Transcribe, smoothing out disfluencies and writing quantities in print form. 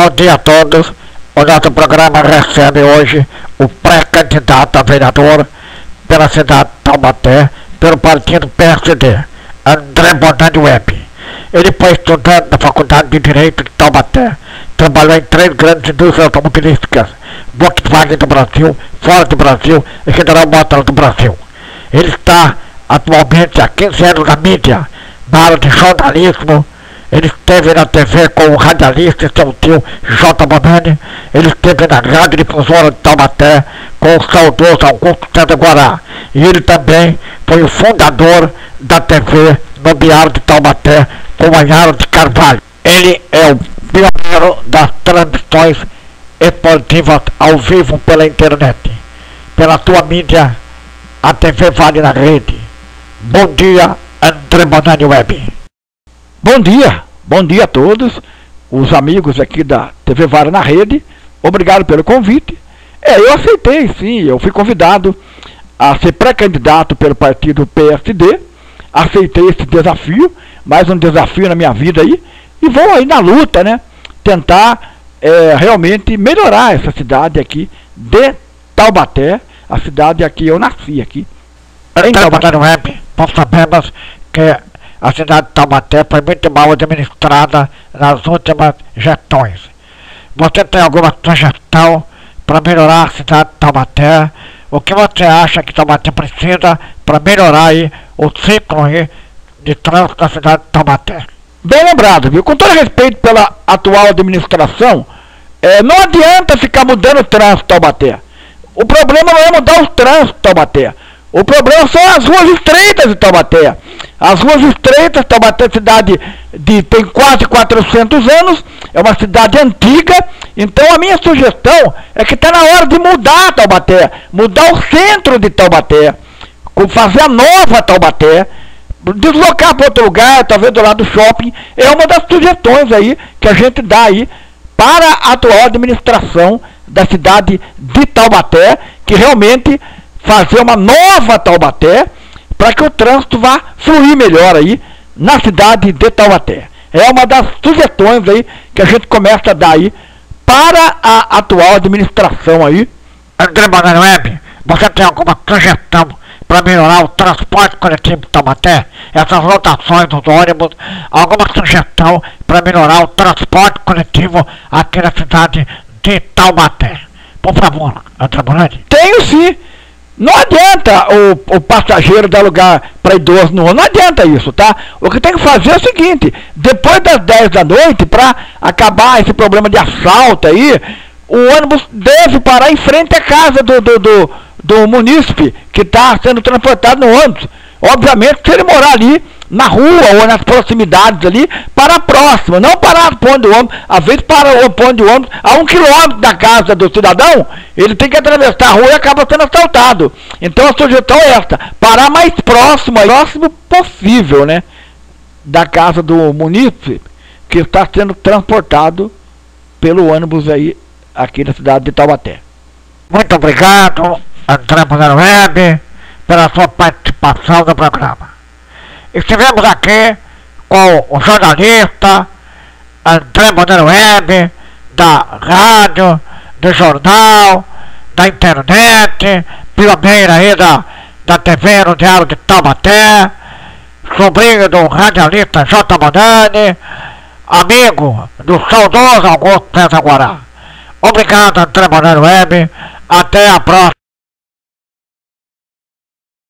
Bom dia a todos. O nosso programa recebe hoje o pré-candidato a vereador pela cidade de Taubaté, pelo partido PSD, André Bonani Web. Ele foi estudante da Faculdade de Direito de Taubaté, trabalhou em 3 grandes indústrias automobilísticas, Volkswagen do Brasil, Ford do Brasil e General Motors do Brasil. Ele está atualmente há 15 anos na mídia, na área de jornalismo. Ele esteve na TV com o radialista e seu tio J. Bonani. Ele esteve na Rádio Difusora de Taubaté com o saudoso Augusto César Guará. E ele também foi o fundador da TV no Diário de Taubaté com o Anharo de Carvalho. Ele é o pioneiro das transmissões esportivas ao vivo pela internet, pela sua mídia, a TV Vale na Rede. Bom dia, André Bonani Web. Bom dia a todos, os amigos aqui da TV Vale na Rede, obrigado pelo convite. Eu aceitei sim, eu fui convidado a ser pré-candidato pelo partido PSD, aceitei esse desafio, mais um desafio na minha vida aí, e vou aí na luta, né, tentar realmente melhorar essa cidade aqui de Taubaté, a cidade aqui eu nasci aqui. Em Taubaté Web, nós sabemos que a cidade de Taubaté foi muito mal administrada nas últimas gestões. Você tem alguma sugestão para melhorar a cidade de Taubaté? O que você acha que Taubaté precisa para melhorar aí o ciclo aí de trânsito da cidade de Taubaté? Bem lembrado, viu? Com todo respeito pela atual administração, não adianta ficar mudando o trânsito de Taubaté. O problema não é mudar o trânsito de Taubaté. O problema são as ruas estreitas de Taubaté. As ruas estreitas, Taubaté é cidade tem quase 400 anos, é uma cidade antiga, então a minha sugestão é que está na hora de mudar Taubaté, mudar o centro de Taubaté, fazer a nova Taubaté, deslocar para outro lugar, talvez do lado do shopping, é uma das sugestões aí que a gente dá aí para a atual administração da cidade de Taubaté, que realmente fazer uma nova Taubaté para que o trânsito vá fluir melhor aí na cidade de Taubaté. É uma das sugestões aí que a gente começa a dar aí para a atual administração aí. André Bonani Web, você tem alguma sugestão para melhorar o transporte coletivo de Taubaté? Essas lotações dos ônibus, alguma sugestão para melhorar o transporte coletivo aqui na cidade de Taubaté? Por favor, André Bonani. Tenho sim. Não adianta o passageiro dar lugar para idoso no ônibus, não adianta isso, tá? O que tem que fazer é o seguinte, depois das 10 da noite, para acabar esse problema de assalto aí, o ônibus deve parar em frente à casa do munícipe que está sendo transportado no ônibus. Obviamente, se ele morar ali na rua ou nas proximidades ali, para a próxima, não parar no ponto de ônibus. Às vezes para o ponto de ônibus a 1 quilômetro da casa do cidadão, ele tem que atravessar a rua e acaba sendo assaltado. Então a sugestão é esta, parar mais próximo possível, né, da casa do munícipe que está sendo transportado pelo ônibus aí, aqui na cidade de Taubaté. Muito obrigado, André Bonani Web, pela sua participação no programa. Estivemos aqui com o jornalista André Bonani Web, da rádio, do jornal, da internet, pioneira aí da TV no Diário de Taubaté, sobrinho do radialista J. Bonani, amigo do saudoso Augusto César Guará. Obrigado, André Bonani Web, até a próxima.